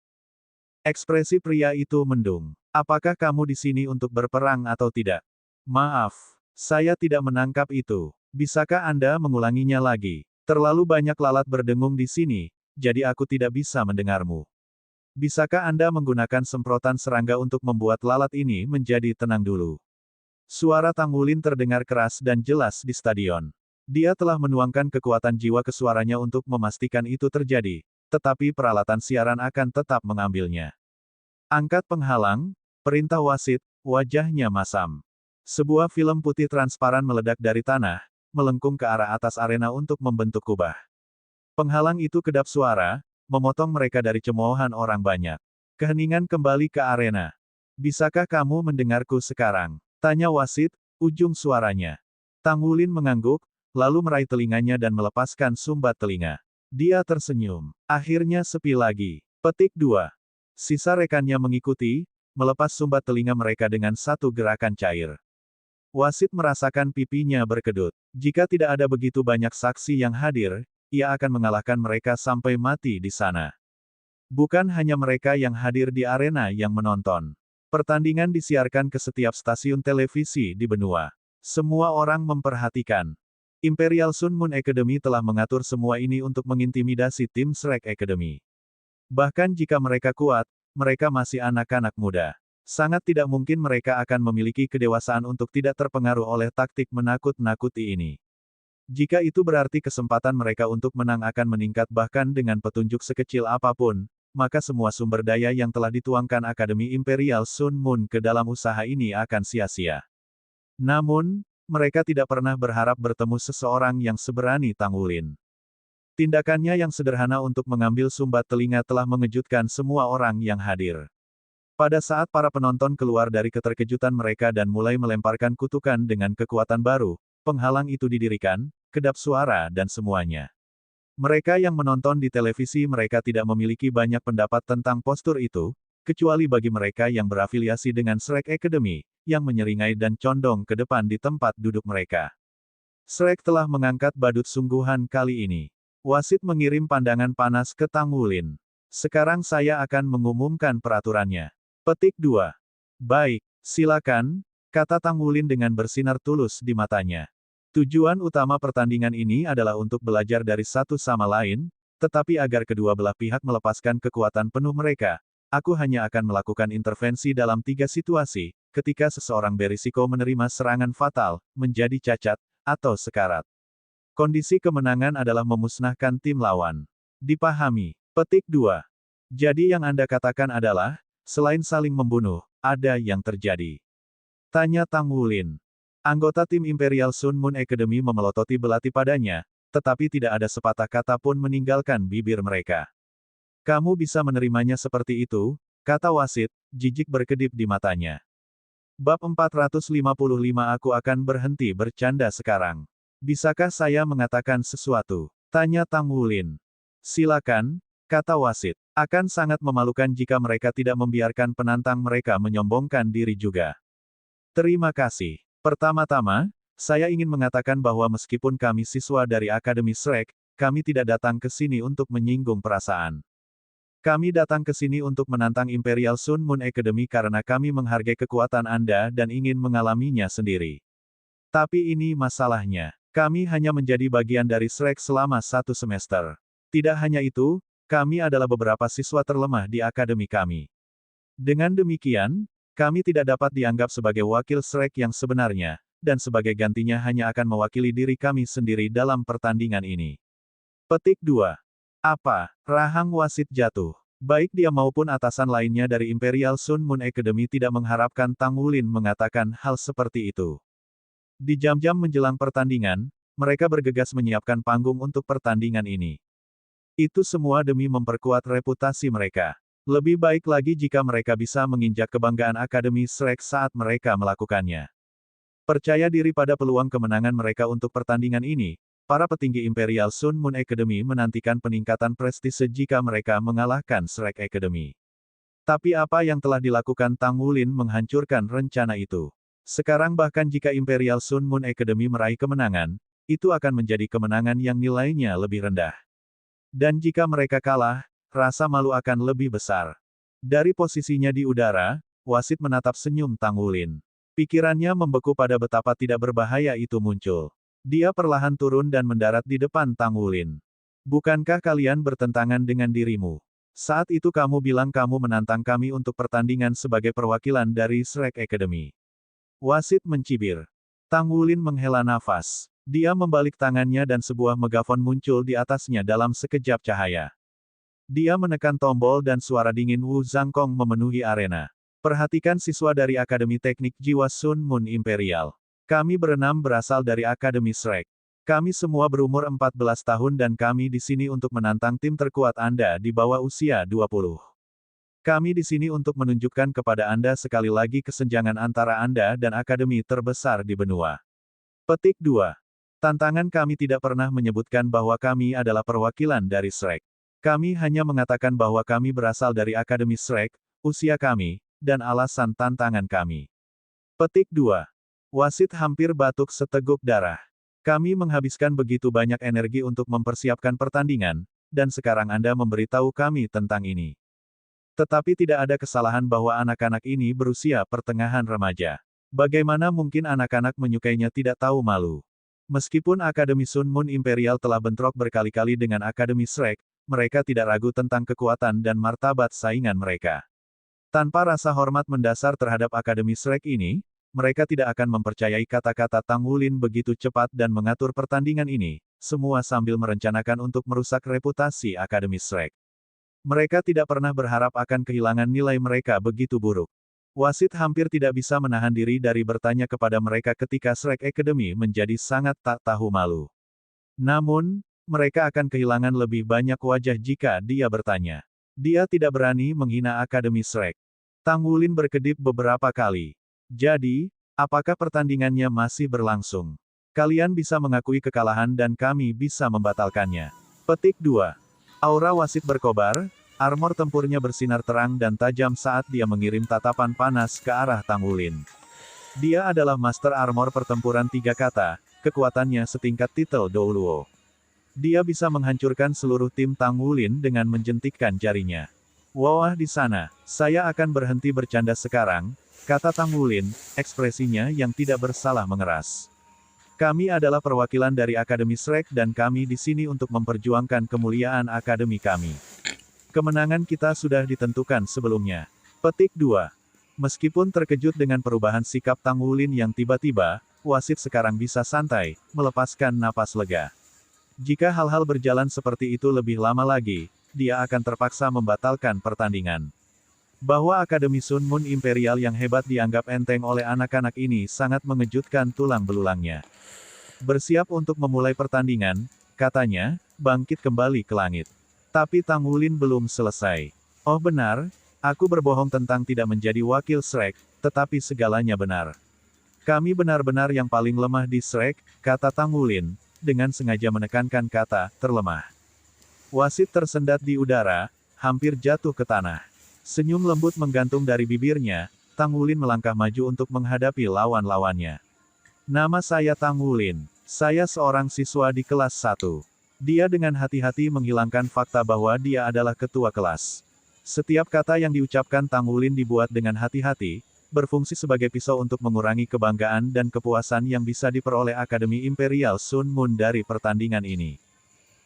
Ekspresi pria itu mendung. Apakah kamu di sini untuk berperang atau tidak? Maaf, saya tidak menangkap itu. Bisakah Anda mengulanginya lagi? Terlalu banyak lalat berdengung di sini, jadi aku tidak bisa mendengarmu. Bisakah Anda menggunakan semprotan serangga untuk membuat lalat ini menjadi tenang dulu? Suara Tang Wulin terdengar keras dan jelas di stadion. Dia telah menuangkan kekuatan jiwa ke suaranya untuk memastikan itu terjadi, tetapi peralatan siaran akan tetap mengambilnya. Angkat penghalang, perintah wasit, wajahnya masam. Sebuah film putih transparan meledak dari tanah, melengkung ke arah atas arena untuk membentuk kubah. Penghalang itu kedap suara, memotong mereka dari cemoohan orang banyak. Keheningan kembali ke arena. Bisakah kamu mendengarku sekarang? Tanya wasit, ujung suaranya. Tang Wulin mengangguk, lalu meraih telinganya dan melepaskan sumbat telinga. Dia tersenyum. Akhirnya sepi lagi. Petik 2. Sisa rekannya mengikuti, melepas sumbat telinga mereka dengan satu gerakan cair. Wasit merasakan pipinya berkedut. Jika tidak ada begitu banyak saksi yang hadir, ia akan mengalahkan mereka sampai mati di sana. Bukan hanya mereka yang hadir di arena yang menonton. Pertandingan disiarkan ke setiap stasiun televisi di benua. Semua orang memperhatikan. Imperial Sun Moon Academy telah mengatur semua ini untuk mengintimidasi tim Shrek Academy. Bahkan jika mereka kuat, mereka masih anak-anak muda. Sangat tidak mungkin mereka akan memiliki kedewasaan untuk tidak terpengaruh oleh taktik menakut-nakuti ini. Jika itu berarti kesempatan mereka untuk menang akan meningkat bahkan dengan petunjuk sekecil apapun, maka semua sumber daya yang telah dituangkan Akademi Imperial Sun Moon ke dalam usaha ini akan sia-sia. Namun, mereka tidak pernah berharap bertemu seseorang yang seberani Tang Wulin. Tindakannya yang sederhana untuk mengambil sumbat telinga telah mengejutkan semua orang yang hadir. Pada saat para penonton keluar dari keterkejutan mereka dan mulai melemparkan kutukan dengan kekuatan baru, penghalang itu didirikan, kedap suara dan semuanya. Mereka yang menonton di televisi mereka tidak memiliki banyak pendapat tentang postur itu, kecuali bagi mereka yang berafiliasi dengan Shrek Academy, yang menyeringai dan condong ke depan di tempat duduk mereka. Shrek telah mengangkat badut sungguhan kali ini. Wasit mengirim pandangan panas ke Tang Wulin. Sekarang saya akan mengumumkan peraturannya. Petik 2. Baik, silakan, kata Tang Wulin dengan bersinar tulus di matanya. Tujuan utama pertandingan ini adalah untuk belajar dari satu sama lain, tetapi agar kedua belah pihak melepaskan kekuatan penuh mereka, aku hanya akan melakukan intervensi dalam 3 situasi, ketika seseorang berisiko menerima serangan fatal, menjadi cacat, atau sekarat. Kondisi kemenangan adalah memusnahkan tim lawan. Dipahami. Petik 2. Jadi yang Anda katakan adalah, selain saling membunuh, ada yang terjadi. Tanya Tang Wulin. Anggota tim Imperial Sun Moon Academy memelototi belati padanya, tetapi tidak ada sepatah kata pun meninggalkan bibir mereka. Kamu bisa menerimanya seperti itu, kata wasit, jijik berkedip di matanya. Bab 455 aku akan berhenti bercanda sekarang. Bisakah saya mengatakan sesuatu? Tanya Tang Wulin. Silakan, kata wasit. Akan sangat memalukan jika mereka tidak membiarkan penantang mereka menyombongkan diri juga. Terima kasih. Pertama-tama, saya ingin mengatakan bahwa meskipun kami siswa dari Akademi Shrek, kami tidak datang ke sini untuk menyinggung perasaan. Kami datang ke sini untuk menantang Imperial Sun Moon Academy karena kami menghargai kekuatan Anda dan ingin mengalaminya sendiri. Tapi ini masalahnya. Kami hanya menjadi bagian dari Shrek selama 1 semester. Tidak hanya itu, kami adalah beberapa siswa terlemah di akademi kami. Dengan demikian, kami tidak dapat dianggap sebagai wakil Shrek yang sebenarnya, dan sebagai gantinya hanya akan mewakili diri kami sendiri dalam pertandingan ini. Petik 2. Apa? Rahang wasit jatuh. Baik dia maupun atasan lainnya dari Imperial Sun Moon Academy tidak mengharapkan Tang Wulin mengatakan hal seperti itu. Di jam-jam menjelang pertandingan, mereka bergegas menyiapkan panggung untuk pertandingan ini. Itu semua demi memperkuat reputasi mereka. Lebih baik lagi jika mereka bisa menginjak kebanggaan Akademi Shrek saat mereka melakukannya. Percaya diri pada peluang kemenangan mereka untuk pertandingan ini, para petinggi Imperial Sun Moon Academy menantikan peningkatan prestise jika mereka mengalahkan Shrek Academy. Tapi apa yang telah dilakukan Tang Wulin menghancurkan rencana itu. Sekarang bahkan jika Imperial Sun Moon Academy meraih kemenangan, itu akan menjadi kemenangan yang nilainya lebih rendah. Dan jika mereka kalah, rasa malu akan lebih besar. Dari posisinya di udara, wasit menatap senyum Tang Wulin. Pikirannya membeku pada betapa tidak berbahaya itu muncul. Dia perlahan turun dan mendarat di depan Tang Wulin. Bukankah kalian bertentangan dengan dirimu? Saat itu kamu bilang kamu menantang kami untuk pertandingan sebagai perwakilan dari Shrek Academy. Wasit mencibir. Tang Wulin menghela nafas. Dia membalik tangannya dan sebuah megafon muncul di atasnya dalam sekejap cahaya. Dia menekan tombol dan suara dingin Wu Zhangkong memenuhi arena. Perhatikan siswa dari Akademi Teknik Jiwa Sun Moon Imperial. Kami berenam berasal dari Akademi Shrek. Kami semua berumur 14 tahun dan kami di sini untuk menantang tim terkuat Anda di bawah usia 20. Kami di sini untuk menunjukkan kepada Anda sekali lagi kesenjangan antara Anda dan akademi terbesar di benua. Petik 2. Tantangan kami tidak pernah menyebutkan bahwa kami adalah perwakilan dari Shrek. Kami hanya mengatakan bahwa kami berasal dari Akademi Shrek, usia kami, dan alasan tantangan kami. Petik 2. Wasit hampir batuk seteguk darah. Kami menghabiskan begitu banyak energi untuk mempersiapkan pertandingan, dan sekarang Anda memberitahu kami tentang ini. Tetapi tidak ada kesalahan bahwa anak-anak ini berusia pertengahan remaja. Bagaimana mungkin anak-anak menyukainya tidak tahu malu? Meskipun Akademi Sun Moon Imperial telah bentrok berkali-kali dengan Akademi Shrek, mereka tidak ragu tentang kekuatan dan martabat saingan mereka. Tanpa rasa hormat mendasar terhadap Akademi Shrek ini, mereka tidak akan mempercayai kata-kata Tang Wulin begitu cepat dan mengatur pertandingan ini, semua sambil merencanakan untuk merusak reputasi Akademi Shrek. Mereka tidak pernah berharap akan kehilangan nilai mereka begitu buruk. Wasit hampir tidak bisa menahan diri dari bertanya kepada mereka ketika Shrek Academy menjadi sangat tak tahu malu. Namun, mereka akan kehilangan lebih banyak wajah jika dia bertanya. Dia tidak berani menghina Akademi Shrek. Tang Wulin berkedip beberapa kali. Jadi, apakah pertandingannya masih berlangsung? Kalian bisa mengakui kekalahan dan kami bisa membatalkannya. Petik 2. Aura wasit berkobar, armor tempurnya bersinar terang dan tajam saat dia mengirim tatapan panas ke arah Tang Wulin. Dia adalah Master Armor Pertempuran 3 Kata, kekuatannya setingkat titel Douluo. Dia bisa menghancurkan seluruh tim Tang Wulin dengan menjentikkan jarinya. Wah di sana, saya akan berhenti bercanda sekarang, kata Tang Wulin, ekspresinya yang tidak bersalah mengeras. Kami adalah perwakilan dari Akademi Shrek dan kami di sini untuk memperjuangkan kemuliaan Akademi kami. Kemenangan kita sudah ditentukan sebelumnya. Petik 2. Meskipun terkejut dengan perubahan sikap Tang Wulin yang tiba-tiba, wasit sekarang bisa santai, melepaskan napas lega. Jika hal-hal berjalan seperti itu lebih lama lagi, dia akan terpaksa membatalkan pertandingan. Bahwa Akademi Sun Moon Imperial yang hebat dianggap enteng oleh anak-anak ini sangat mengejutkan tulang belulangnya. Bersiap untuk memulai pertandingan, katanya, bangkit kembali ke langit. Tapi Tang Wulin belum selesai. Oh benar, aku berbohong tentang tidak menjadi wakil Shrek, tetapi segalanya benar. Kami benar-benar yang paling lemah di Shrek, kata Tang Wulin, dengan sengaja menekankan kata, terlemah. Wasit tersendat di udara, hampir jatuh ke tanah. Senyum lembut menggantung dari bibirnya, Tang Wulin melangkah maju untuk menghadapi lawan-lawannya. Nama saya Tang Wulin. Saya seorang siswa di kelas 1. Dia dengan hati-hati menghilangkan fakta bahwa dia adalah ketua kelas. Setiap kata yang diucapkan Tang Wulin dibuat dengan hati-hati, berfungsi sebagai pisau untuk mengurangi kebanggaan dan kepuasan yang bisa diperoleh Akademi Imperial Sun Moon dari pertandingan ini.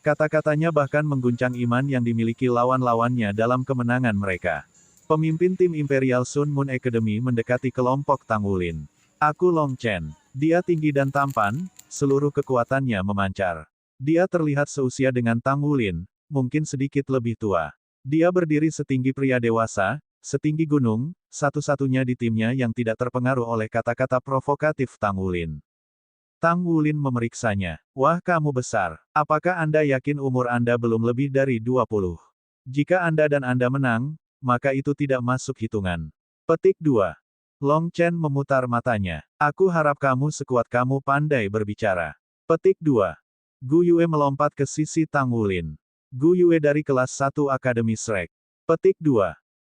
Kata-katanya bahkan mengguncang iman yang dimiliki lawan-lawannya dalam kemenangan mereka. Pemimpin tim Imperial Sun Moon Academy mendekati kelompok Tang Wulin. Aku Long Chen. Dia tinggi dan tampan, seluruh kekuatannya memancar. Dia terlihat seusia dengan Tang Wulin, mungkin sedikit lebih tua. Dia berdiri setinggi pria dewasa, setinggi gunung, satu-satunya di timnya yang tidak terpengaruh oleh kata-kata provokatif Tang Wulin. Tang Wulin memeriksanya. Wah kamu besar. Apakah Anda yakin umur Anda belum lebih dari 20? Jika Anda dan Anda menang, maka itu tidak masuk hitungan. Petik 2. Long Chen memutar matanya. Aku harap kamu sekuat kamu pandai berbicara. Petik 2. Gu Yue melompat ke sisi Tang Wulin. Gu Yue dari kelas 1 Akademi Shrek. Petik 2.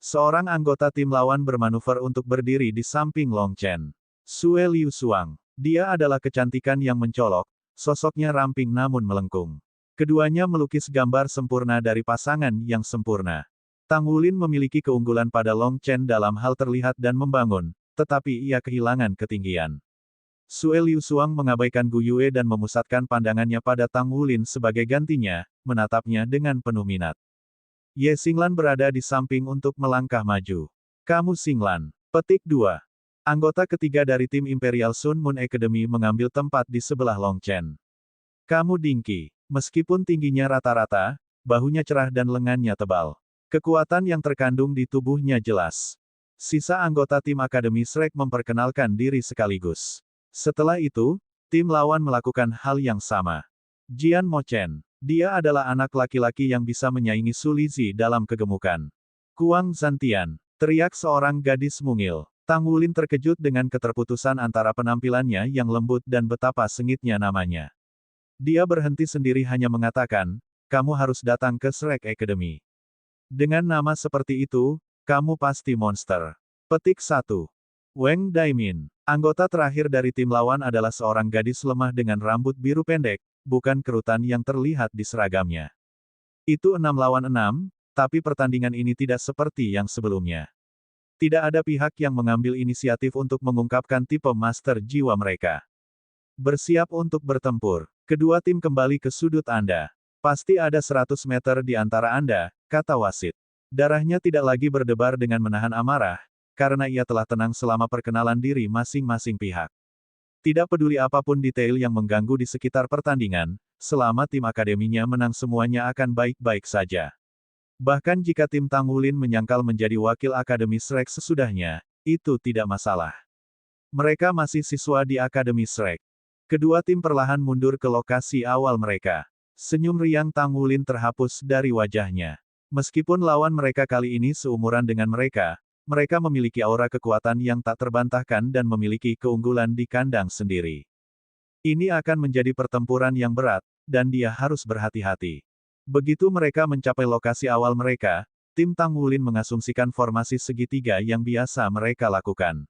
Seorang anggota tim lawan bermanuver untuk berdiri di samping Long Chen. Sue Liu Suang. Dia adalah kecantikan yang mencolok, sosoknya ramping namun melengkung. Keduanya melukis gambar sempurna dari pasangan yang sempurna. Tang Wulin memiliki keunggulan pada Long Chen dalam hal terlihat dan membangun, tetapi ia kehilangan ketinggian. Sue Liu Suang mengabaikan Gu Yue dan memusatkan pandangannya pada Tang Wulin sebagai gantinya, menatapnya dengan penuh minat. Ye Xinglan berada di samping untuk melangkah maju. Kamu Xinglan. Petik 2. Anggota ketiga dari tim Imperial Sun Moon Academy mengambil tempat di sebelah Long Chen. Kamu Dingki. Meskipun tingginya rata-rata, bahunya cerah dan lengannya tebal. Kekuatan yang terkandung di tubuhnya jelas. Sisa anggota tim Akademi Shrek memperkenalkan diri sekaligus. Setelah itu, tim lawan melakukan hal yang sama. Jian Mo Chen. Dia adalah anak laki-laki yang bisa menyaingi Su Lizhi dalam kegemukan. Kuang Zantian. Teriak seorang gadis mungil. Tang Wulin terkejut dengan keterputusan antara penampilannya yang lembut dan betapa sengitnya namanya. Dia berhenti sendiri hanya mengatakan, kamu harus datang ke Shrek Academy. Dengan nama seperti itu, kamu pasti monster. Petik 1. Wang Daimin. Anggota terakhir dari tim lawan adalah seorang gadis lemah dengan rambut biru pendek, bukan kerutan yang terlihat di seragamnya. Itu 6 lawan 6, tapi pertandingan ini tidak seperti yang sebelumnya. Tidak ada pihak yang mengambil inisiatif untuk mengungkapkan tipe master jiwa mereka. Bersiap untuk bertempur. Kedua tim kembali ke sudut Anda. Pasti ada 100 meter di antara Anda, kata wasit. Darahnya tidak lagi berdebar dengan menahan amarah, karena ia telah tenang selama perkenalan diri masing-masing pihak. Tidak peduli apapun detail yang mengganggu di sekitar pertandingan, selama tim akademinya menang semuanya akan baik-baik saja. Bahkan jika tim Tang Wulin menyangkal menjadi wakil Akademi Shrek sesudahnya, itu tidak masalah. Mereka masih siswa di Akademi Shrek. Kedua tim perlahan mundur ke lokasi awal mereka. Senyum riang Tang Wulin terhapus dari wajahnya. Meskipun lawan mereka kali ini seumuran dengan mereka memiliki aura kekuatan yang tak terbantahkan dan memiliki keunggulan di kandang sendiri. Ini akan menjadi pertempuran yang berat, dan dia harus berhati-hati. Begitu mereka mencapai lokasi awal mereka, tim Tang Wulin mengasumsikan formasi segitiga yang biasa mereka lakukan.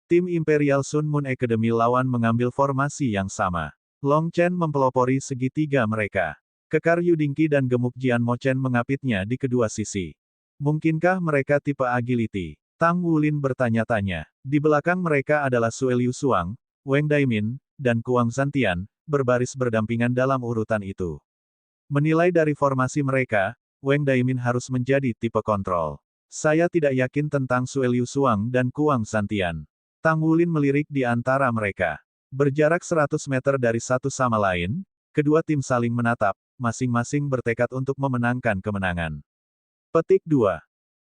Tim Imperial Sun Moon Academy lawan mengambil formasi yang sama. Long Chen mempelopori segitiga mereka. Kekar Yudingqi dan gemuk Jian Mo Chen mengapitnya di kedua sisi. Mungkinkah mereka tipe agility? Tang Wulin bertanya-tanya. Di belakang mereka adalah Sue Liu Suang, Wang Daimin, dan Kuang Zantian, berbaris berdampingan dalam urutan itu. Menilai dari formasi mereka, Wang Daimin harus menjadi tipe kontrol. Saya tidak yakin tentang Sue Liu Suang dan Kuang Zantian. Tang Wulin melirik di antara mereka. Berjarak 100 meter dari satu sama lain, kedua tim saling menatap, masing-masing bertekad untuk memenangkan kemenangan. Petik 2.